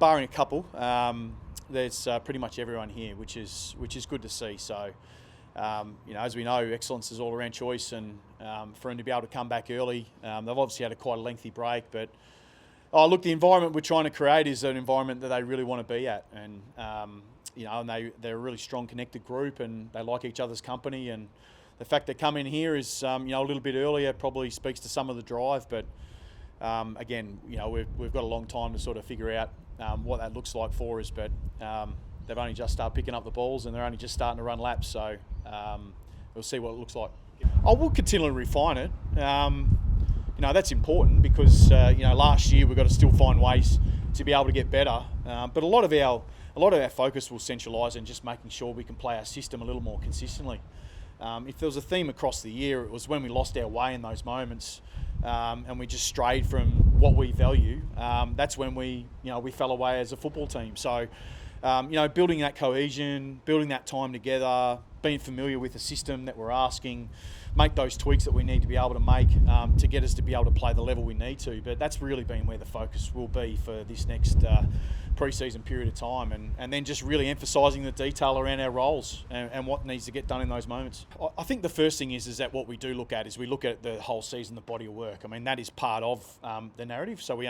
barring a couple, there's pretty much everyone here, which is good to see. So, as we know, excellence is all around choice, and for them to be able to come back early, they've obviously had quite a lengthy break, but look, the environment we're trying to create is an environment that they really want to be at, and and they're a really strong, connected group, and they like each other's company, and the fact they come in here is a little bit earlier probably speaks to some of the drive, but again, we've got a long time to sort of figure out what that looks like for us, but they've only just started picking up the balls, and they're only just starting to run laps, so we'll see what it looks like. I will continually refine it. That's important because last year we've got to still find ways to be able to get better, but a lot of our focus will centralise in just making sure we can play our system a little more consistently. If there was a theme across the year, it was when we lost our way in those moments, and we just strayed from what we value. That's when we fell away as a football team. So, building that cohesion, building that time together, being familiar with the system that we're asking, make those tweaks that we need to be able to make to get us to be able to play the level we need to. But that's really been where the focus will be for this next pre-season period of time, and then just really emphasising the detail around our roles and what needs to get done in those moments. I think the first thing is that what we do look at is we look at the whole season, the body of work. I mean, that is part of the narrative, so we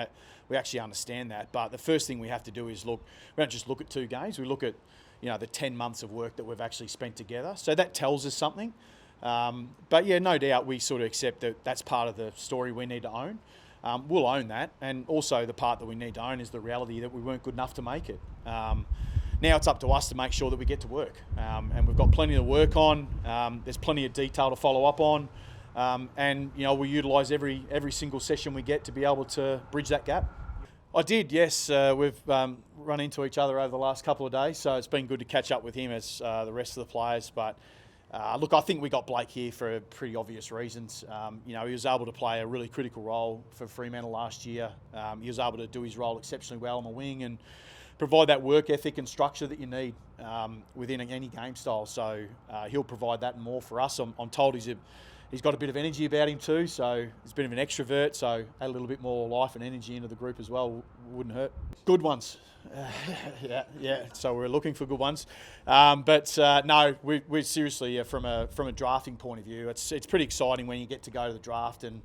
actually understand that. But the first thing we have to do is we don't just look at 2 games, we look at the 10 months of work that we've actually spent together. So that tells us something. But yeah, no doubt we sort of accept that that's part of the story we need to own. We'll own that, and also the part that we need to own is the reality that we weren't good enough to make it. Now it's up to us to make sure that we get to work, and we've got plenty to work on. There's plenty of detail to follow up on, and we utilise every single session we get to be able to bridge that gap. I did, yes. We've run into each other over the last couple of days, so it's been good to catch up with him as the rest of the players. But look, I think we got Blake here for pretty obvious reasons. He was able to play a really critical role for Fremantle last year. He was able to do his role exceptionally well on the wing and provide that work ethic and structure that you need within any game style. So he'll provide that and more for us. I'm told he's got a bit of energy about him too, so he's a bit of an extrovert, so add a little bit more life and energy into the group as well wouldn't hurt. Good ones. Yeah. So we're looking for good ones, but no, we're seriously from a drafting point of view, it's pretty exciting when you get to go to the draft and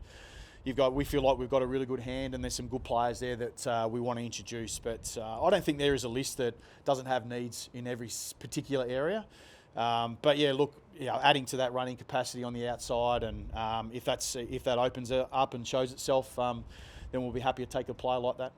we feel like we've got a really good hand and there's some good players there that we want to introduce. But I don't think there is a list that doesn't have needs in every particular area. But yeah, look, adding to that running capacity on the outside, and if that opens up and shows itself, then we'll be happy to take a player like that.